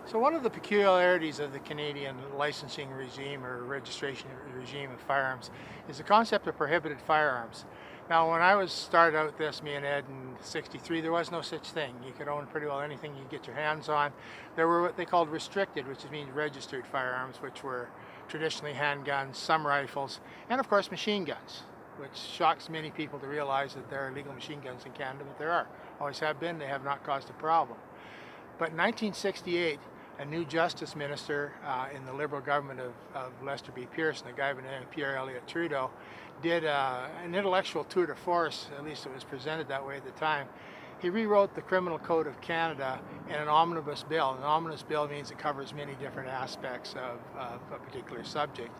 So one of the peculiarities of the Canadian licensing regime or registration regime of firearms is the concept of prohibited firearms. Now, when I was started out this, me and Ed in '63, there was no such thing. You could own pretty well anything you could get your hands on. There were what they called restricted, which means registered firearms, which were traditionally handguns, some rifles, and of course machine guns, which shocks many people to realize that there are illegal machine guns in Canada, but there are. Always have been, they have not caused a problem. But in 1968, a new justice minister in the Liberal government of Lester B. Pearson, a guy by the name of Pierre Elliott Trudeau, did an intellectual tour de force, at least it was presented that way at the time. He rewrote the Criminal Code of Canada in an omnibus bill. An omnibus bill means it covers many different aspects of a particular subject.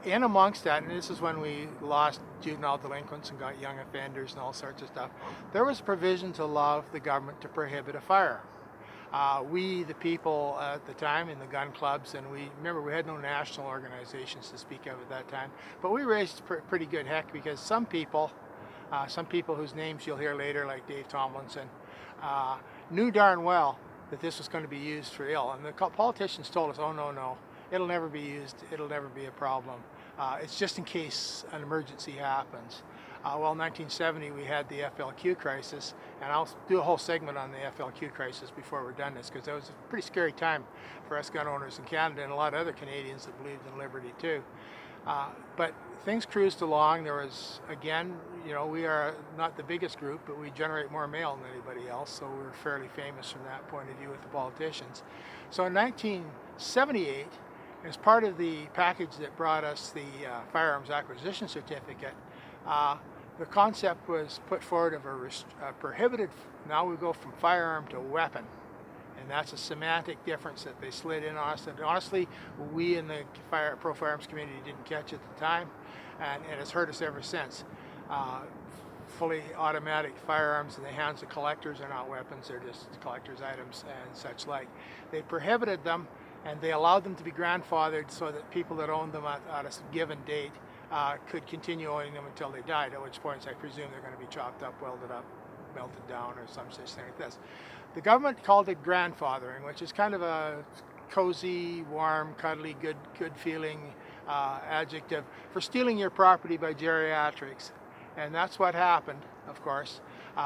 In amongst that, and this is when we lost juvenile delinquents and got young offenders and all sorts of stuff, there was a provision to allow the government to prohibit a firearm. We, the people at the time in the gun clubs, and remember we had no national organizations to speak of at that time, but we raised pretty good heck because some people whose names you'll hear later, like Dave Tomlinson, knew darn well that this was going to be used for ill. And the politicians told us, oh, no, it'll never be used, it'll never be a problem. It's just in case an emergency happens. Well, in 1970 we had the FLQ crisis, and I'll do a whole segment on the FLQ crisis before we're done this, because that was a pretty scary time for us gun owners in Canada and a lot of other Canadians that believed in liberty too. But things cruised along. There was, again, we are not the biggest group, but we generate more mail than anybody else, so we're fairly famous from that point of view with the politicians. So in 1978, as part of the package that brought us the firearms acquisition certificate, the concept was put forward of a prohibited, now we go from firearm to weapon. And that's a semantic difference that they slid in on us. And honestly, we in the pro-firearms community didn't catch at the time, and it's hurt us ever since. Fully automatic firearms in the hands of collectors are not weapons, they're just collector's items and such like. They prohibited them, and they allowed them to be grandfathered so that people that owned them at a given date could continue owning them until they died, at which point I presume they're going to be chopped up, welded up, melted down, or some such thing like this. The government called it grandfathering, which is kind of a cozy, warm, cuddly, good feeling adjective for stealing your property by geriatrics. And that's what happened, of course.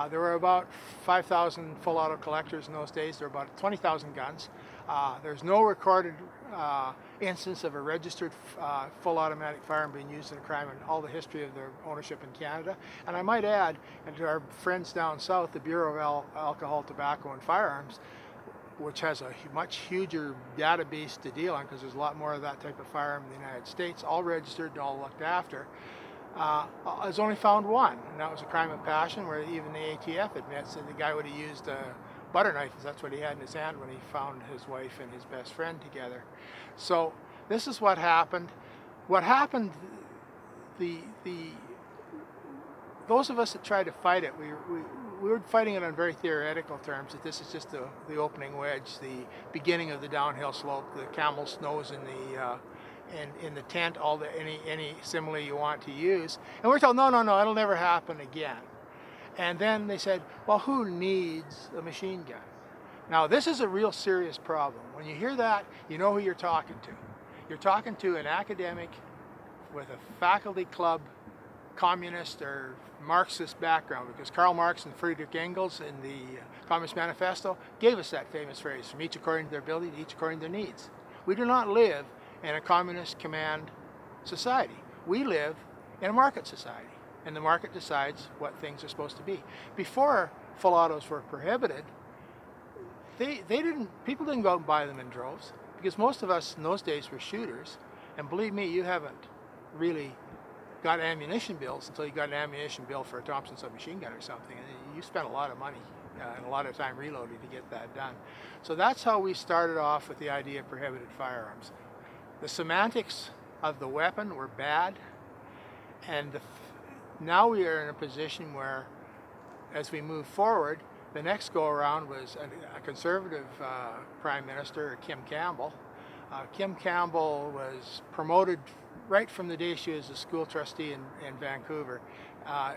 There were about 5,000 full auto collectors in those days. There were about 20,000 guns. There's no recorded instance of a registered full automatic firearm being used in a crime in all the history of their ownership in Canada. And I might add, and to our friends down south, the Bureau of Alcohol, Tobacco and Firearms, which has a much huger database to deal on, because there's a lot more of that type of firearm in the United States, all registered and all looked after, has only found one, and that was a crime of passion, where even the ATF admits that the guy would have used a butter knife, because that's what he had in his hand when he found his wife and his best friend together. So this is what happened. What happened, those of us that tried to fight it, we were fighting it on very theoretical terms, that this is just the opening wedge, the beginning of the downhill slope, the camel's nose in the tent, any simile you want to use. And we're told, no, it'll never happen again. And then they said, well, who needs a machine gun? Now, this is a real serious problem. When you hear that, you know who you're talking to. You're talking to an academic with a faculty club, communist or Marxist background, because Karl Marx and Friedrich Engels in the Communist Manifesto gave us that famous phrase, from each according to their ability, each according to their needs. We do not live in a communist command society. We live in a market society, and the market decides what things are supposed to be. Before full autos were prohibited, people didn't go out and buy them in droves, because most of us in those days were shooters, and believe me, you haven't really got ammunition bills until you got an ammunition bill for a Thompson submachine gun or something, and you spent a lot of money and a lot of time reloading to get that done. So that's how we started off with the idea of prohibited firearms. The semantics of the weapon were bad, and now we are in a position where, as we move forward, the next go-around was a conservative Prime Minister, Kim Campbell. Kim Campbell was promoted right from the day she was a school trustee in Vancouver,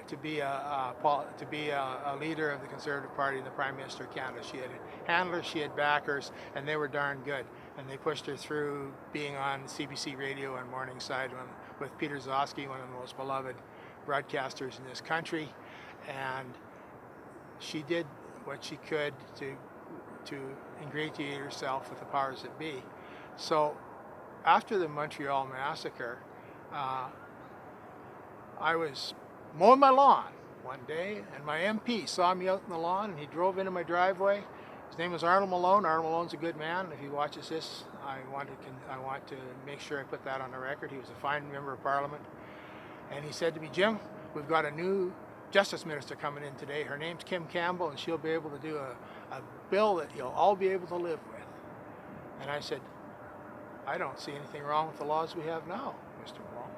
to be a leader of the Conservative Party and the Prime Minister of Canada. She had handlers, she had backers, and they were darn good. And they pushed her through being on CBC Radio on Morningside with Peter Zosky, one of the most beloved broadcasters in this country. And she did what she could to ingratiate herself with the powers that be. So after the Montreal massacre, I was mowing my lawn one day, and my MP saw me out in the lawn, and he drove into my driveway. His name was Arnold Malone. Arnold Malone's a good man. If he watches this, I want to make sure I put that on the record. He was a fine member of Parliament. And he said to me, Jim, we've got a new Justice Minister coming in today. Her name's Kim Campbell, and she'll be able to do a bill that you'll all be able to live with. And I said, I don't see anything wrong with the laws we have now, Mr. Malone.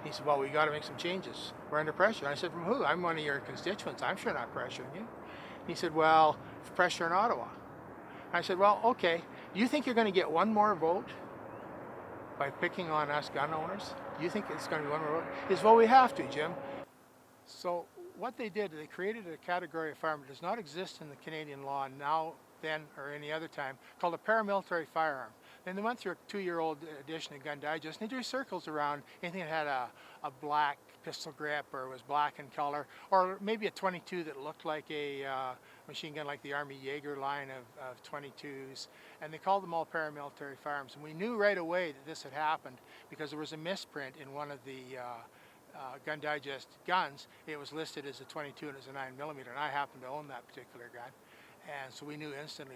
He said, well, we got to make some changes. We're under pressure. I said, from who? I'm one of your constituents. I'm sure not pressuring you. He said, well, pressure in Ottawa. I said, well, okay. Do you think you're going to get one more vote by picking on us gun owners? Do you think it's going to be one more vote? He said, well, we have to, Jim. So what they did, they created a category of firearm that does not exist in the Canadian law now, then, or any other time, called a paramilitary firearm. Then they went through a 2-year-old edition of Gun Digest, and they drew circles around anything that had a black pistol grip or was black in color, or maybe a 22 that looked like a machine gun, like the Army Jaeger line of 22s, and they called them all paramilitary firearms. And we knew right away that this had happened because there was a misprint in one of the Gun Digest guns. It was listed as a 22 and as a 9mm, and I happened to own that particular gun. And so we knew instantly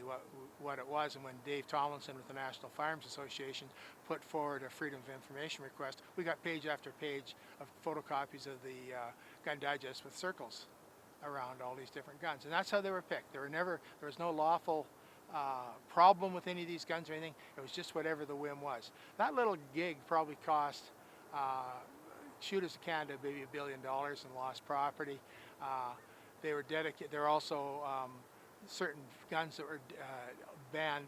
what it was. And when Dave Tomlinson with the National Firearms Association put forward a Freedom of Information request, we got page after page of photocopies of the Gun Digest with circles around all these different guns. And that's how they were picked. There was no lawful problem with any of these guns or anything. It was just whatever the whim was. That little gig probably cost Shooters of Canada maybe $1 billion in lost property. They were dedicated. There were also certain guns that were banned,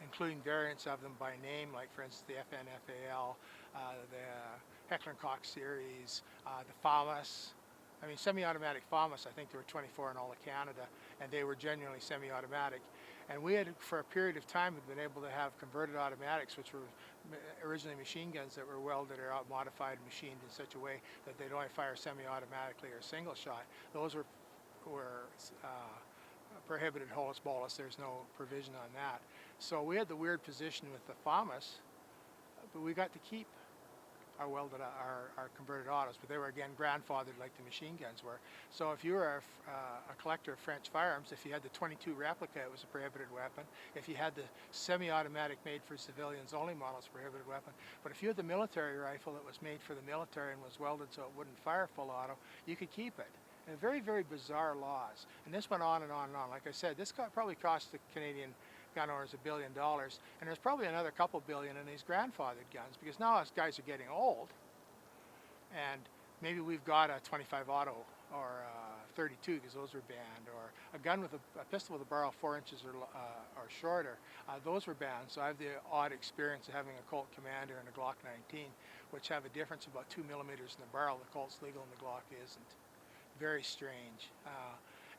including variants of them by name, like for instance the FNFAL, the Heckler & Koch series, the FAMAS. I mean, semi-automatic FAMAS, I think there were 24 in all of Canada, and they were genuinely semi-automatic. And we had, for a period of time, been able to have converted automatics, which were originally machine guns that were welded or modified and machined in such a way that they'd only fire semi-automatically or single shot. Those were prohibited holus bolus. There's no provision on that. So we had the weird position with the FAMAS, but we got to keep our converted autos, but they were again grandfathered like the machine guns were. So if you were a collector of French firearms, if you had the 22 replica, it was a prohibited weapon. If you had the semi-automatic made for civilians only model, it's a prohibited weapon. But if you had the military rifle that was made for the military and was welded so it wouldn't fire full auto, you could keep it. And very, very bizarre laws. And this went on and on and on. Like I said, this probably cost the Canadian gun owners $1 billion, and there's probably another couple billion in these grandfathered guns, because now us guys are getting old, and maybe we've got a 25 auto or a 32, because those were banned, or a gun with a pistol with a barrel 4 inches or shorter. Those were banned. So I have the odd experience of having a Colt Commander and a Glock 19, which have a difference of about 2 millimeters in the barrel. The Colt's legal and the Glock isn't. Very strange.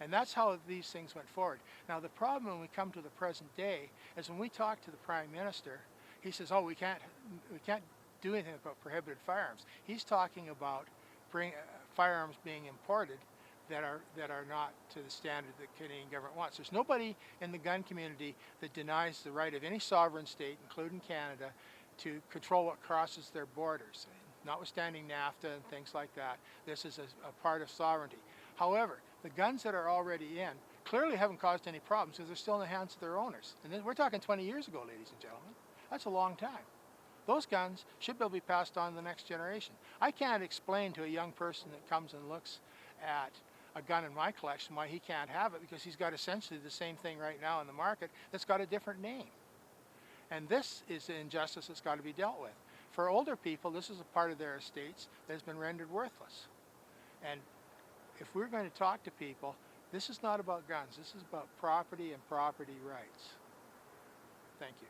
And that's how these things went forward. Now the problem when we come to the present day is when we talk to the Prime Minister, he says, oh, we can't do anything about prohibited firearms. He's talking about firearms being imported that are not to the standard that the Canadian government wants. There's nobody in the gun community that denies the right of any sovereign state, including Canada, to control what crosses their borders. Notwithstanding NAFTA and things like that, this is a part of sovereignty. However, the guns that are already in clearly haven't caused any problems because they're still in the hands of their owners. And we're talking 20 years ago, ladies and gentlemen. That's a long time. Those guns should be able to be passed on to the next generation. I can't explain to a young person that comes and looks at a gun in my collection why he can't have it, because he's got essentially the same thing right now in the market that's got a different name. And this is an injustice that's got to be dealt with. For older people, this is a part of their estates that has been rendered worthless. And if we're going to talk to people, this is not about guns. This is about property and property rights. Thank you.